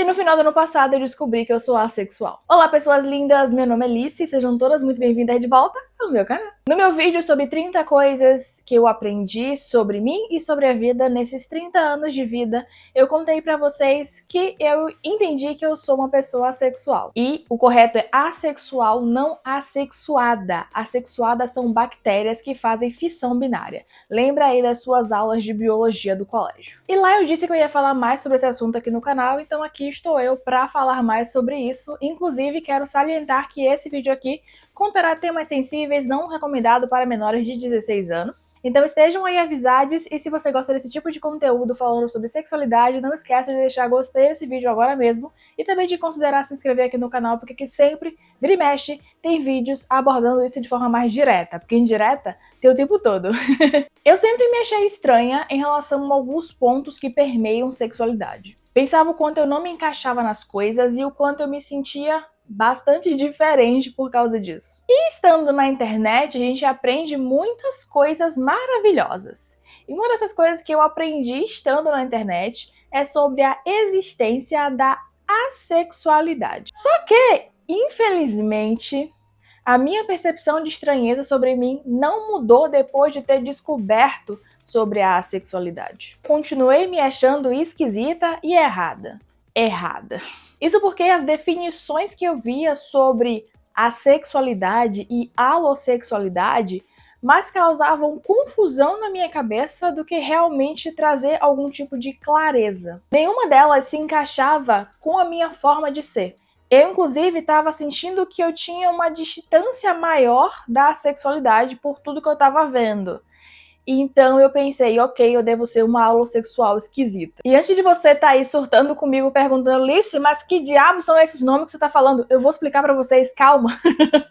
no final do ano passado eu descobri que eu sou assexual. Olá pessoas lindas, meu nome é Alice e sejam todas muito bem-vindas de volta ao meu canal. No meu vídeo sobre 30 coisas que eu aprendi sobre mim e sobre a vida nesses 30 anos de vida, eu contei pra vocês que eu entendi que eu sou uma pessoa assexual. E o correto é assexual, não assexuada. Assexuadas são bactérias que fazem fissão binária. Lembra aí das suas aulas de biologia do colégio. E lá eu disse que eu ia falar mais sobre esse assunto aqui no canal, então aqui estou eu para falar mais sobre isso. Inclusive, quero salientar que esse vídeo aqui conterá temas sensíveis não recomendado para menores de 16 anos. Então estejam aí avisados, e se você gosta desse tipo de conteúdo falando sobre sexualidade, não esqueça de deixar gostei desse vídeo agora mesmo e também de considerar se inscrever aqui no canal, porque aqui sempre, vira e mexe, tem vídeos abordando isso de forma mais direta, porque indireta tem o tempo todo. Eu sempre me achei estranha em relação a alguns pontos que permeiam sexualidade. Pensava o quanto eu não me encaixava nas coisas e o quanto eu me sentia bastante diferente por causa disso. E estando na internet, a gente aprende muitas coisas maravilhosas. E uma dessas coisas que eu aprendi estando na internet é sobre a existência da assexualidade. Só que, infelizmente, a minha percepção de estranheza sobre mim não mudou depois de ter descoberto sobre a assexualidade. Continuei me achando esquisita e errada. Isso porque as definições que eu via sobre assexualidade e alossexualidade mais causavam confusão na minha cabeça do que realmente trazer algum tipo de clareza. Nenhuma delas se encaixava com a minha forma de ser. Eu, inclusive, estava sentindo que eu tinha uma distância maior da sexualidade por tudo que eu estava vendo. Então eu pensei, ok, eu devo ser uma alossexual esquisita. E antes de você estar aí surtando comigo, perguntando, Alice, mas que diabos são esses nomes que você está falando? Eu vou explicar para vocês, calma.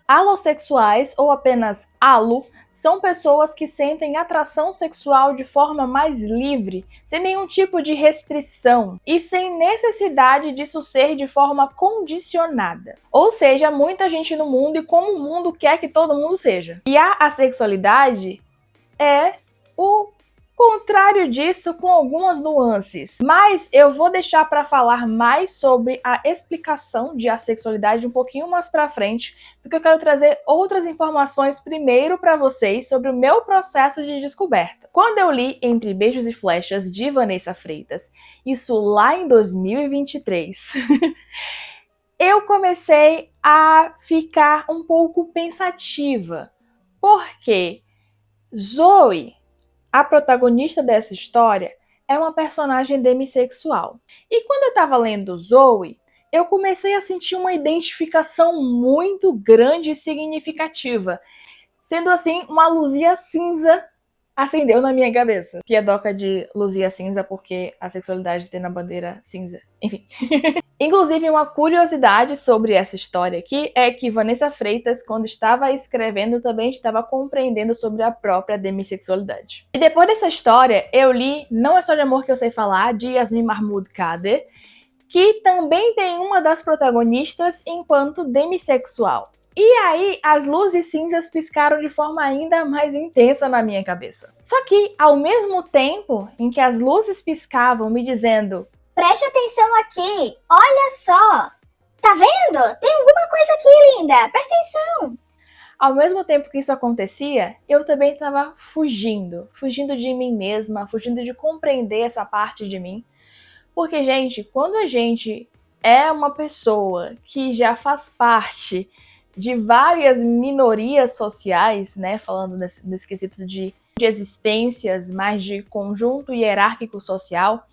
Alossexuais, ou apenas alo, são pessoas que sentem atração sexual de forma mais livre, sem nenhum tipo de restrição e sem necessidade disso ser de forma condicionada. Ou seja, muita gente no mundo e como o mundo quer que todo mundo seja. E a assexualidade é o contrário disso, com algumas nuances. Mas eu vou deixar para falar mais sobre a explicação de assexualidade um pouquinho mais para frente, porque eu quero trazer outras informações primeiro para vocês sobre o meu processo de descoberta. Quando eu li Entre Beijos e Flechas, de Vanessa Freitas, isso lá em 2023, eu comecei a ficar um pouco pensativa. Por quê? Zoe, a protagonista dessa história, é uma personagem demissexual. E quando eu estava lendo Zoe, eu comecei a sentir uma identificação muito grande e significativa. Sendo assim, uma luzinha cinza acendeu na minha cabeça. Piadoca de luzinha cinza porque a sexualidade tem na bandeira cinza. Enfim. Inclusive, uma curiosidade sobre essa história aqui é que Vanessa Freitas, quando estava escrevendo, também estava compreendendo sobre a própria demissexualidade. E depois dessa história, eu li Não é Só de Amor que Eu Sei Falar, de Yasmin Mahmood Khader, que também tem uma das protagonistas enquanto demissexual. E aí, as luzes cinzas piscaram de forma ainda mais intensa na minha cabeça. Só que, ao mesmo tempo em que as luzes piscavam me dizendo: preste atenção aqui, olha só, tá vendo? Tem alguma coisa aqui, linda, presta atenção. Ao mesmo tempo que isso acontecia, eu também estava fugindo de mim mesma, fugindo de compreender essa parte de mim. Porque, gente, quando a gente é uma pessoa que já faz parte de várias minorias sociais, né, falando nesse quesito de existências, mais de conjunto hierárquico social,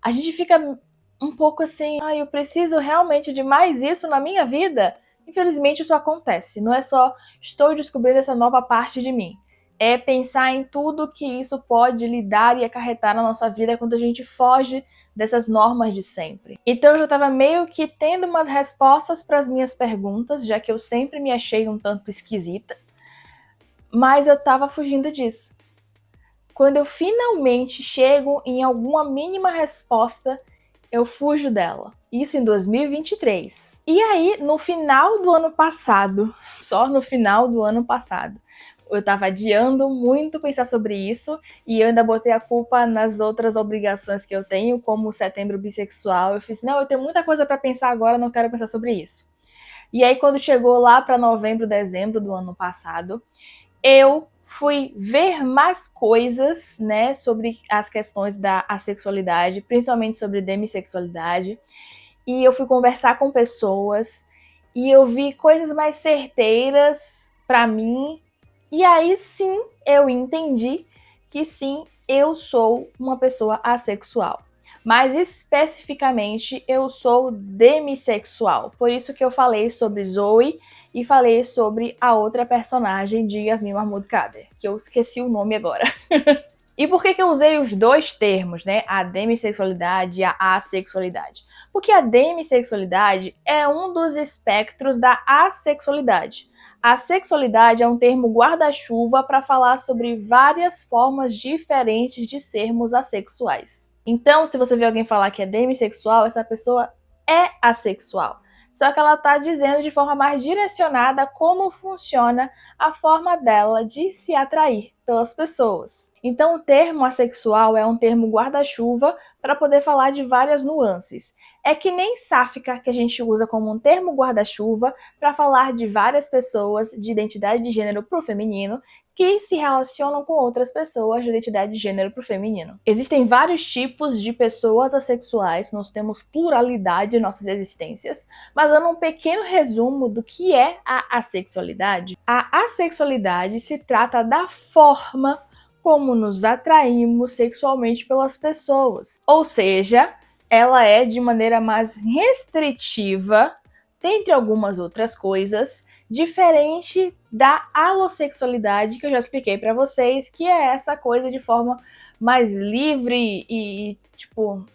a gente fica um pouco assim, eu preciso realmente de mais isso na minha vida? Infelizmente isso acontece, não é só estou descobrindo essa nova parte de mim. É pensar em tudo que isso pode lhe dar e acarretar na nossa vida quando a gente foge dessas normas de sempre. Então eu já estava meio que tendo umas respostas para as minhas perguntas, já que eu sempre me achei um tanto esquisita, mas eu estava fugindo disso. Quando eu finalmente chego em alguma mínima resposta, eu fujo dela. Isso em 2023. E aí, no final do ano passado, só no final do ano passado, Eu tava adiando muito pensar sobre isso e eu ainda botei a culpa nas outras obrigações que eu tenho, como o Setembro Bissexual. Eu fiz, não, eu tenho muita coisa pra pensar agora, não quero pensar sobre isso. E aí quando chegou lá pra novembro, dezembro do ano passado, eu fui ver mais coisas, né, sobre as questões da assexualidade, principalmente sobre demissexualidade. E eu fui conversar com pessoas e eu vi coisas mais certeiras pra mim. E aí sim eu entendi que sim, eu sou uma pessoa assexual. Mas especificamente eu sou demissexual. Por isso que eu falei sobre Zoe e falei sobre a outra personagem de Yasmin Mahmoud Khader, que eu esqueci o nome agora. E por que eu usei os dois termos, né? A demissexualidade e a assexualidade? Porque a demissexualidade é um dos espectros da assexualidade. A sexualidade é um termo guarda-chuva para falar sobre várias formas diferentes de sermos assexuais. Então, se você vê alguém falar que é demissexual, essa pessoa é assexual. Só que ela está dizendo de forma mais direcionada como funciona a forma dela de se atrair pelas pessoas. Então, o termo assexual é um termo guarda-chuva para poder falar de várias nuances. É que nem sáfica, que a gente usa como um termo guarda-chuva para falar de várias pessoas de identidade de gênero pro feminino que se relacionam com outras pessoas de identidade de gênero pro feminino. Existem vários tipos de pessoas assexuais, nós temos pluralidade em nossas existências, mas dando um pequeno resumo do que é a assexualidade. A assexualidade se trata da forma como nos atraímos sexualmente pelas pessoas. Ou seja, ela é de maneira mais restritiva, dentre algumas outras coisas, diferente da alossexualidade que eu já expliquei para vocês, que é essa coisa de forma mais livre e tipo,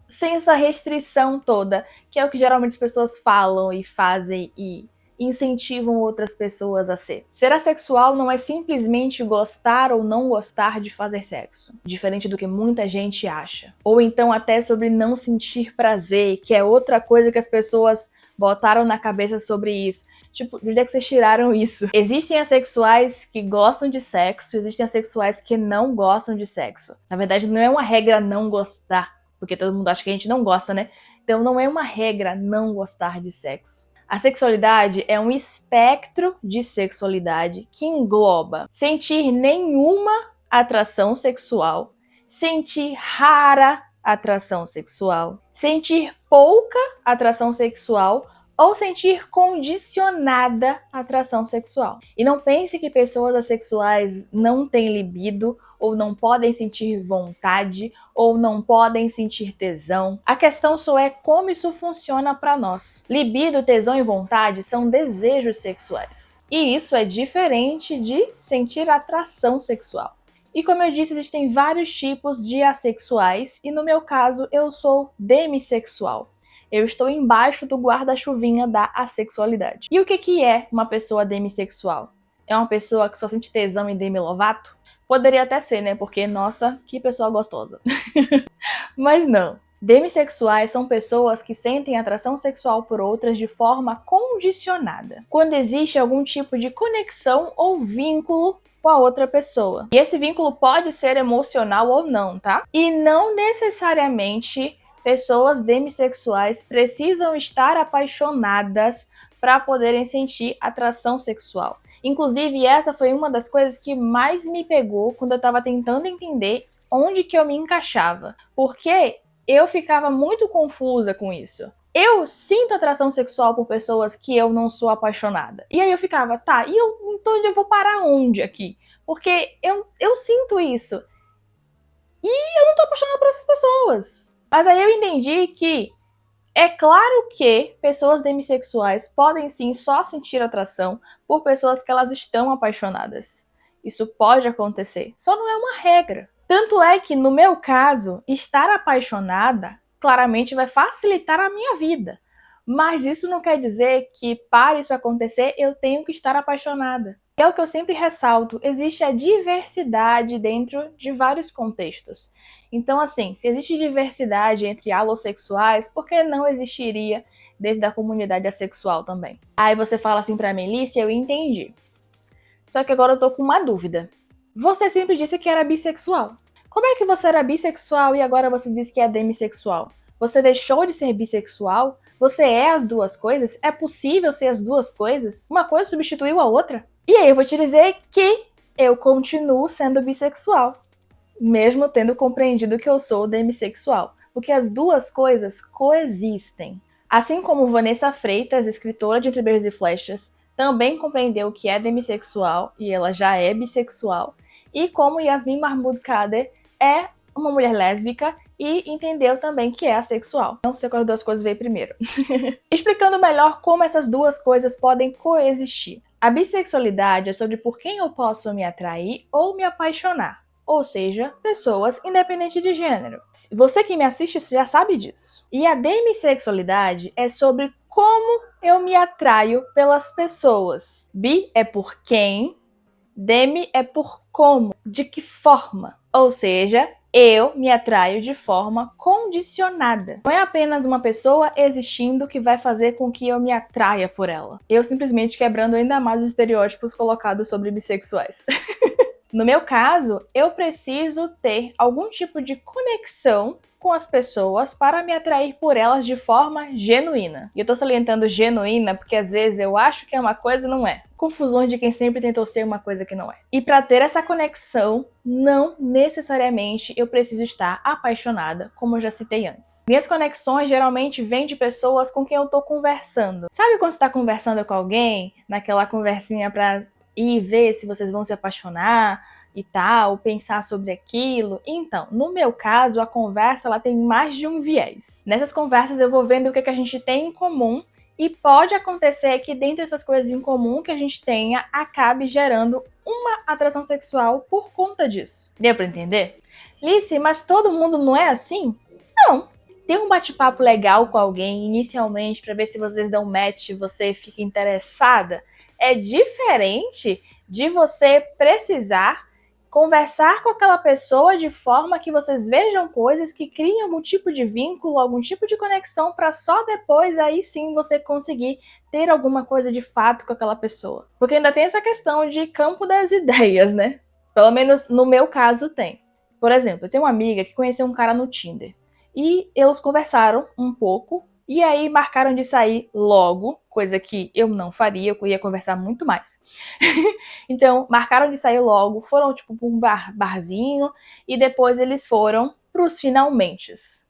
sem essa restrição toda, que é o que geralmente as pessoas falam e fazem e incentivam outras pessoas a ser. Ser assexual não é simplesmente gostar ou não gostar de fazer sexo, diferente do que muita gente acha. Ou então até sobre não sentir prazer, que é outra coisa que as pessoas botaram na cabeça sobre isso. Tipo, de onde é que vocês tiraram isso? Existem assexuais que gostam de sexo, existem assexuais que não gostam de sexo. Na verdade, não é uma regra não gostar, porque todo mundo acha que a gente não gosta, né? Então não é uma regra não gostar de sexo. A sexualidade é um espectro de sexualidade que engloba sentir nenhuma atração sexual, sentir rara atração sexual, sentir pouca atração sexual ou sentir condicionada atração sexual. E não pense que pessoas assexuais não têm libido, ou não podem sentir vontade, ou não podem sentir tesão. A questão só é como isso funciona para nós. Libido, tesão e vontade são desejos sexuais. E isso é diferente de sentir atração sexual. E como eu disse, existem vários tipos de assexuais, e no meu caso, eu sou demissexual. Eu estou embaixo do guarda-chuvinha da assexualidade. E o que é uma pessoa demissexual? É uma pessoa que só sente tesão em Demi Lovato? Poderia até ser, né? Porque, nossa, que pessoa gostosa. Mas não. Demissexuais são pessoas que sentem atração sexual por outras de forma condicionada, quando existe algum tipo de conexão ou vínculo com a outra pessoa. E esse vínculo pode ser emocional ou não, tá? E não necessariamente pessoas demissexuais precisam estar apaixonadas para poderem sentir atração sexual. Inclusive, essa foi uma das coisas que mais me pegou quando eu estava tentando entender onde que eu me encaixava. Porque eu ficava muito confusa com isso. Eu sinto atração sexual por pessoas que eu não sou apaixonada. E aí eu ficava, tá, então eu vou parar onde aqui? Porque eu sinto isso. E eu não tô apaixonada por essas pessoas. Mas aí eu entendi que é claro que pessoas demissexuais podem sim só sentir atração por pessoas que elas estão apaixonadas. Isso pode acontecer, só não é uma regra. Tanto é que, no meu caso, estar apaixonada claramente vai facilitar a minha vida. Mas isso não quer dizer que, para isso acontecer, eu tenho que estar apaixonada. É o que eu sempre ressalto, existe a diversidade dentro de vários contextos. Então, assim, se existe diversidade entre alossexuais, por que não existiria dentro da comunidade assexual também? Aí você fala assim pra mim, Lícia, eu entendi. Só que agora eu tô com uma dúvida. Você sempre disse que era bissexual. Como é que você era bissexual e agora você diz que é demissexual? Você deixou de ser bissexual? Você é as duas coisas? É possível ser as duas coisas? Uma coisa substituiu a outra? E aí eu vou te dizer que eu continuo sendo bissexual, mesmo tendo compreendido que eu sou demissexual, porque as duas coisas coexistem. Assim como Vanessa Freitas, escritora de Entre Beijos e Flechas, também compreendeu que é demissexual e ela já é bissexual, e como Yasmin Mahmoud Kader é uma mulher lésbica e entendeu também que é assexual. Não sei qual das duas coisas veio primeiro. Explicando melhor como essas duas coisas podem coexistir. A bissexualidade é sobre por quem eu posso me atrair ou me apaixonar, ou seja, pessoas independente de gênero. Você que me assiste já sabe disso. E a demissexualidade é sobre como eu me atraio pelas pessoas. Bi é por quem, demi é por como, de que forma. Ou seja, eu me atraio de forma condicionada. Não é apenas uma pessoa existindo que vai fazer com que eu me atraia por ela. Eu simplesmente quebrando ainda mais os estereótipos colocados sobre bissexuais. No meu caso, eu preciso ter algum tipo de conexão com as pessoas para me atrair por elas de forma genuína. E eu tô salientando genuína porque às vezes eu acho que é uma coisa e não é. Confusões de quem sempre tentou ser uma coisa que não é. E para ter essa conexão, não necessariamente eu preciso estar apaixonada, como eu já citei antes. Minhas conexões geralmente vêm de pessoas com quem eu tô conversando. Sabe quando você tá conversando com alguém, naquela conversinha pra ir ver se vocês vão se apaixonar e tal, pensar sobre aquilo? Então, no meu caso, a conversa ela tem mais de um viés. Nessas conversas eu vou vendo o que a gente tem em comum e pode acontecer que dentre essas coisas em comum que a gente tenha, acabe gerando uma atração sexual por conta disso. Deu pra entender? Lice, mas todo mundo não é assim? Não. Ter um bate-papo legal com alguém inicialmente para ver se vocês dão match e você fica interessada é diferente de você precisar conversar com aquela pessoa de forma que vocês vejam coisas que criam algum tipo de vínculo, algum tipo de conexão para só depois aí sim você conseguir ter alguma coisa de fato com aquela pessoa. Porque ainda tem essa questão de campo das ideias, né? Pelo menos no meu caso tem. Por exemplo, eu tenho uma amiga que conheceu um cara no Tinder e eles conversaram um pouco e aí marcaram de sair logo, coisa que eu não faria, eu ia conversar muito mais. Então, marcaram de sair logo, foram tipo pra um barzinho e depois eles foram pros finalmentes.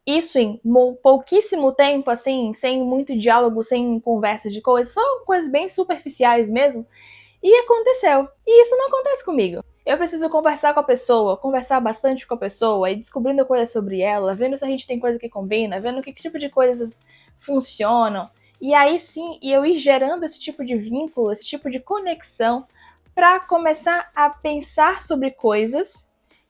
Isso em pouquíssimo tempo, assim, sem muito diálogo, sem conversa de coisas, só coisas bem superficiais mesmo. E aconteceu. E isso não acontece comigo. Eu preciso conversar com a pessoa, conversar bastante com a pessoa e descobrindo coisas sobre ela, vendo se a gente tem coisa que combina, vendo que tipo de coisas funcionam. E aí sim, eu ir gerando esse tipo de vínculo, esse tipo de conexão para começar a pensar sobre coisas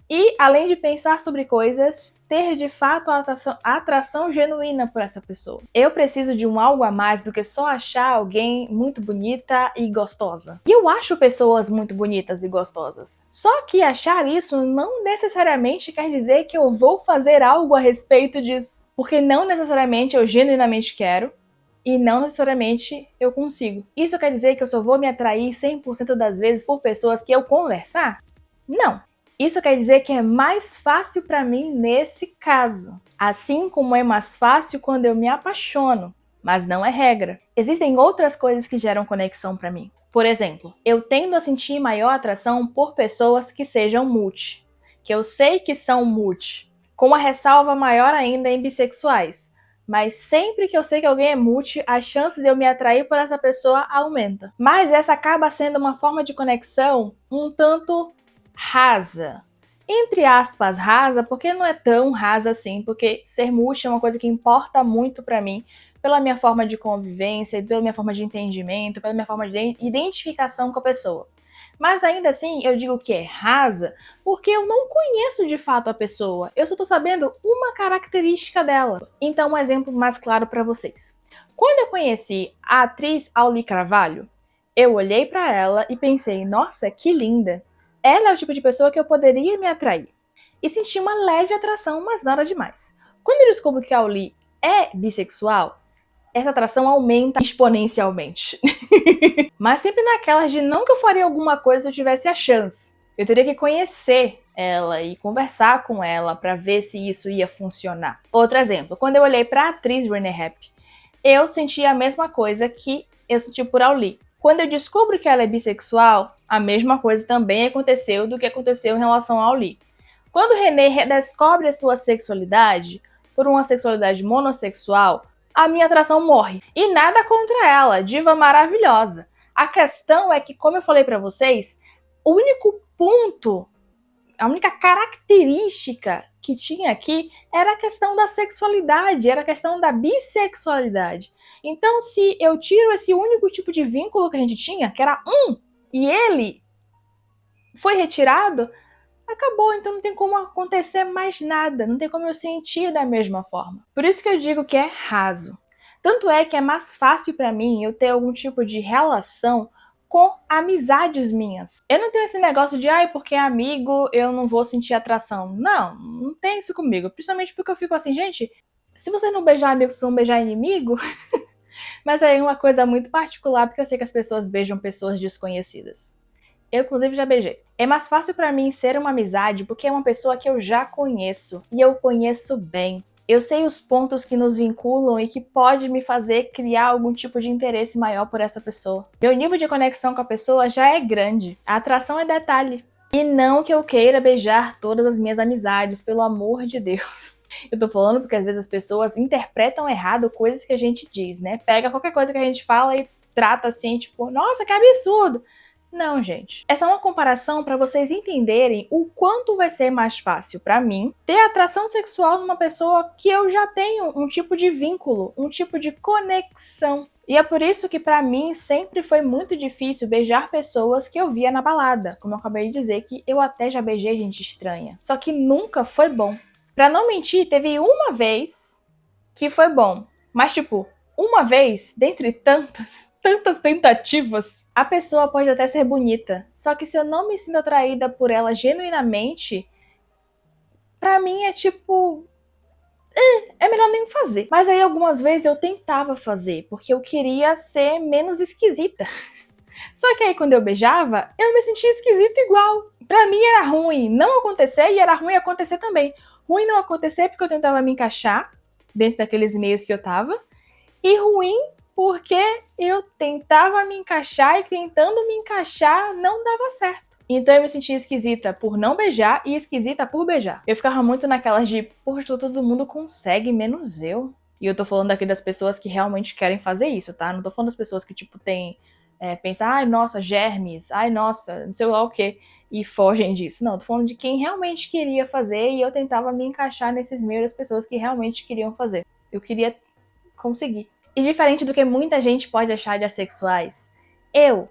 e, além de pensar sobre coisas, ter de fato a atração genuína por essa pessoa. Eu preciso de um algo a mais do que só achar alguém muito bonita e gostosa. E eu acho pessoas muito bonitas e gostosas. Só que achar isso não necessariamente quer dizer que eu vou fazer algo a respeito disso. Porque não necessariamente eu genuinamente quero e não necessariamente eu consigo. Isso quer dizer que eu só vou me atrair 100% das vezes por pessoas que eu conversar? Não. Isso quer dizer que é mais fácil para mim nesse caso. Assim como é mais fácil quando eu me apaixono, mas não é regra. Existem outras coisas que geram conexão para mim. Por exemplo, eu tendo a sentir maior atração por pessoas que sejam multi, que eu sei que são multi, com uma ressalva maior ainda em bissexuais. Mas sempre que eu sei que alguém é multi, a chance de eu me atrair por essa pessoa aumenta. Mas essa acaba sendo uma forma de conexão um tanto rasa. Entre aspas, rasa, porque não é tão rasa assim, porque ser multi é uma coisa que importa muito pra mim, pela minha forma de convivência, pela minha forma de entendimento, pela minha forma de identificação com a pessoa. Mas ainda assim, eu digo que é rasa porque eu não conheço de fato a pessoa. Eu só tô sabendo uma característica dela. Então, um exemplo mais claro para vocês. Quando eu conheci a atriz Auli Carvalho, eu olhei para ela e pensei, nossa, que linda. Ela é o tipo de pessoa que eu poderia me atrair. E senti uma leve atração, mas nada demais. Quando eu descubro que a Auli é bissexual, essa atração aumenta exponencialmente. Mas sempre naquelas de não que eu faria alguma coisa se eu tivesse a chance. Eu teria que conhecer ela e conversar com ela para ver se isso ia funcionar. Outro exemplo, quando eu olhei para a atriz Renée Rapp, eu senti a mesma coisa que eu senti por Auli. Quando eu descubro que ela é bissexual, a mesma coisa também aconteceu do que aconteceu em relação a Auli. Quando Renée redescobre a sua sexualidade por uma sexualidade monossexual, a minha atração morre. E nada contra ela, diva maravilhosa. A questão é que, como eu falei pra vocês, o único ponto, a única característica que tinha aqui era a questão da sexualidade, era a questão da bissexualidade. Então, se eu tiro esse único tipo de vínculo que a gente tinha, que era e ele foi retirado, acabou, então não tem como acontecer mais nada, não tem como eu sentir da mesma forma. Por isso que eu digo que é raso. Tanto é que é mais fácil pra mim eu ter algum tipo de relação com amizades minhas. Eu não tenho esse negócio de, porque é amigo eu não vou sentir atração. Não, não tem isso comigo. Principalmente porque eu fico assim, gente, se vocês não beijar amigo, vocês vão beijar inimigo? Mas é uma coisa muito particular, porque eu sei que as pessoas beijam pessoas desconhecidas. Eu, inclusive, já beijei. É mais fácil pra mim ser uma amizade porque é uma pessoa que eu já conheço. E eu conheço bem. Eu sei os pontos que nos vinculam e que pode me fazer criar algum tipo de interesse maior por essa pessoa. Meu nível de conexão com a pessoa já é grande. A atração é detalhe. E não que eu queira beijar todas as minhas amizades, pelo amor de Deus. Eu tô falando porque às vezes as pessoas interpretam errado coisas que a gente diz, né? Pega qualquer coisa que a gente fala e trata assim, tipo, nossa, que absurdo! Não, gente. É só uma comparação para vocês entenderem o quanto vai ser mais fácil para mim ter atração sexual numa pessoa que eu já tenho um tipo de vínculo, um tipo de conexão. E é por isso que para mim sempre foi muito difícil beijar pessoas que eu via na balada. Como eu acabei de dizer, que eu até já beijei gente estranha. Só que nunca foi bom. Pra não mentir, teve uma vez que foi bom. Mas tipo, uma vez dentre tantas tentativas, a pessoa pode até ser bonita. Só que se eu não me sinto atraída por ela genuinamente, pra mim é tipo, é melhor nem fazer. Mas aí algumas vezes eu tentava fazer, porque eu queria ser menos esquisita. Só que aí quando eu beijava, eu me sentia esquisita igual. Pra mim era ruim não acontecer e era ruim acontecer também. Ruim não acontecer porque eu tentava me encaixar dentro daqueles meios que eu tava. E ruim porque eu tentava me encaixar e tentando me encaixar não dava certo. Então eu me sentia esquisita por não beijar e esquisita por beijar. Eu ficava muito naquelas de, poxa, todo mundo consegue, menos eu. E eu tô falando aqui das pessoas que realmente querem fazer isso, tá? Não tô falando das pessoas que, tipo, tem... pensam, ai, nossa, germes, ai, nossa, não sei lá o quê, e fogem disso. Não, tô falando de quem realmente queria fazer e eu tentava me encaixar nesses meios das pessoas que realmente queriam fazer. Eu queria conseguir. E diferente do que muita gente pode achar de assexuais, eu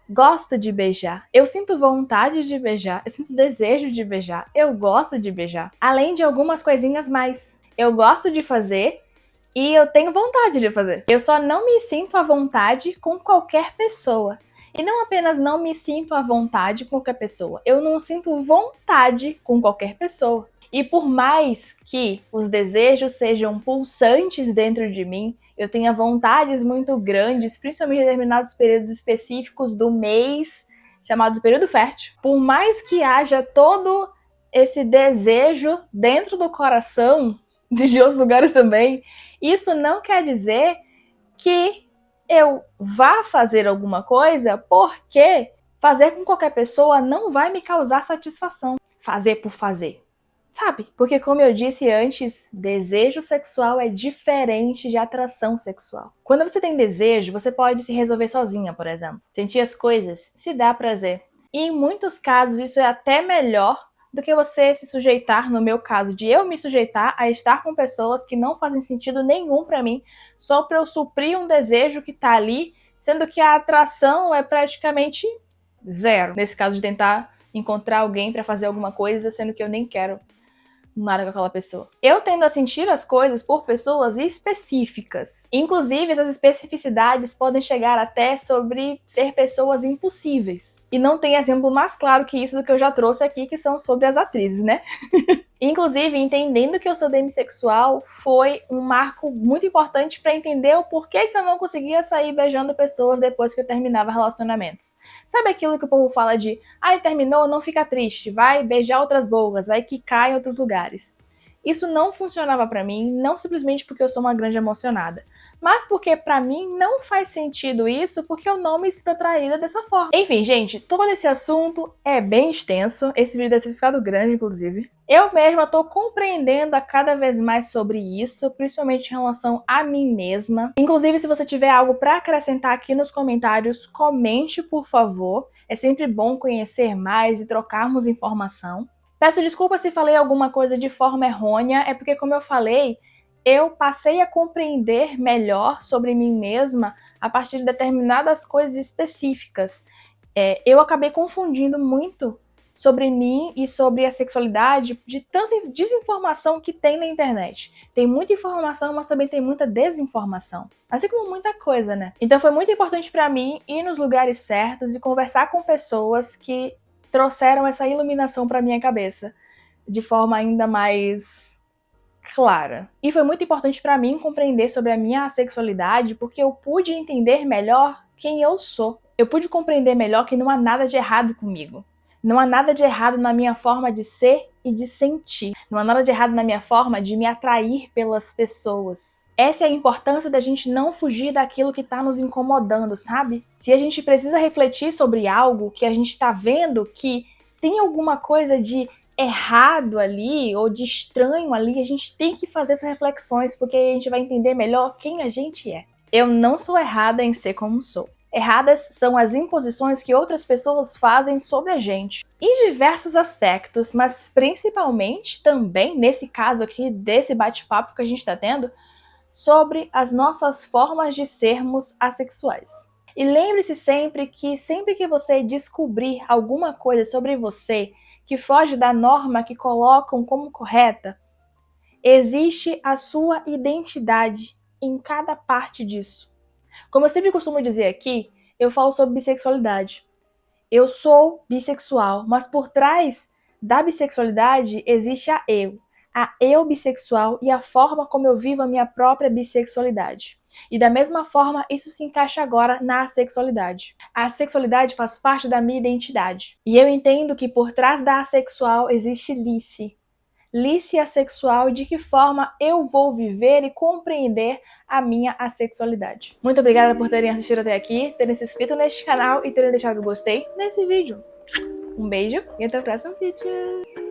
gosto de beijar, eu sinto vontade de beijar, eu sinto desejo de beijar, eu gosto de beijar. Além de algumas coisinhas mais. Eu gosto de fazer e eu tenho vontade de fazer. Eu só não me sinto à vontade com qualquer pessoa. E não apenas não me sinto à vontade com qualquer pessoa, eu não sinto vontade com qualquer pessoa. E por mais que os desejos sejam pulsantes dentro de mim, eu tenha vontades muito grandes, principalmente em determinados períodos específicos do mês, chamado período fértil. Por mais que haja todo esse desejo dentro do coração, de outros lugares também, isso não quer dizer que eu vá fazer alguma coisa, porque fazer com qualquer pessoa não vai me causar satisfação. Fazer por fazer. Sabe? Porque como eu disse antes, desejo sexual é diferente de atração sexual. Quando você tem desejo, você pode se resolver sozinha, por exemplo. Sentir as coisas, se dá prazer. E em muitos casos isso é até melhor do que você se sujeitar, no meu caso, de eu me sujeitar a estar com pessoas que não fazem sentido nenhum pra mim, só pra eu suprir um desejo que tá ali, sendo que a atração é praticamente zero. Nesse caso de tentar encontrar alguém pra fazer alguma coisa, sendo que eu nem quero nada com aquela pessoa. Eu tendo a sentir as coisas por pessoas específicas. Inclusive, essas especificidades podem chegar até sobre ser pessoas impossíveis. E não tem exemplo mais claro que isso do que eu já trouxe aqui, que são sobre as atrizes, né? Inclusive, entendendo que eu sou demissexual foi um marco muito importante para entender o porquê que eu não conseguia sair beijando pessoas depois que eu terminava relacionamentos. Sabe aquilo que o povo fala de, ai, terminou, não fica triste, vai beijar outras bocas, vai quicar em outros lugares. Isso não funcionava para mim, não simplesmente porque eu sou uma grande emocionada, mas porque pra mim não faz sentido isso, porque eu não me sinto atraída dessa forma. Enfim, gente, todo esse assunto é bem extenso, esse vídeo deve ter ficado grande, inclusive. Eu mesma tô compreendendo a cada vez mais sobre isso, principalmente em relação a mim mesma. Inclusive, se você tiver algo pra acrescentar aqui nos comentários, comente, por favor. É sempre bom conhecer mais e trocarmos informação. Peço desculpa se falei alguma coisa de forma errônea, é porque, como eu falei, eu passei a compreender melhor sobre mim mesma a partir de determinadas coisas específicas. Eu acabei confundindo muito sobre mim e sobre a sexualidade de tanta desinformação que tem na internet. Tem muita informação, mas também tem muita desinformação. Assim como muita coisa, né? Então foi muito importante pra mim ir nos lugares certos e conversar com pessoas que trouxeram essa iluminação pra minha cabeça de forma ainda mais clara. E foi muito importante pra mim compreender sobre a minha assexualidade, porque eu pude entender melhor quem eu sou. Eu pude compreender melhor que não há nada de errado comigo. Não há nada de errado na minha forma de ser e de sentir. Não há nada de errado na minha forma de me atrair pelas pessoas. Essa é a importância da gente não fugir daquilo que tá nos incomodando, sabe? Se a gente precisa refletir sobre algo que a gente tá vendo que tem alguma coisa de errado ali, ou de estranho ali, a gente tem que fazer essas reflexões, porque a gente vai entender melhor quem a gente é. Eu não sou errada em ser como sou. Erradas são as imposições que outras pessoas fazem sobre a gente, em diversos aspectos, mas principalmente também, nesse caso aqui, desse bate-papo que a gente está tendo, sobre as nossas formas de sermos assexuais. E lembre-se sempre que você descobrir alguma coisa sobre você que foge da norma que colocam como correta, existe a sua identidade em cada parte disso. Como eu sempre costumo dizer aqui, eu falo sobre bissexualidade. Eu sou bissexual, mas por trás da bissexualidade existe a eu bissexual e a forma como eu vivo a minha própria bissexualidade. E da mesma forma, isso se encaixa agora na assexualidade. A assexualidade faz parte da minha identidade. E eu entendo que por trás da assexual existe Lice assexual e de que forma eu vou viver e compreender a minha assexualidade. Muito obrigada por terem assistido até aqui, terem se inscrito neste canal e terem deixado o gostei nesse vídeo. Um beijo e até o próximo vídeo.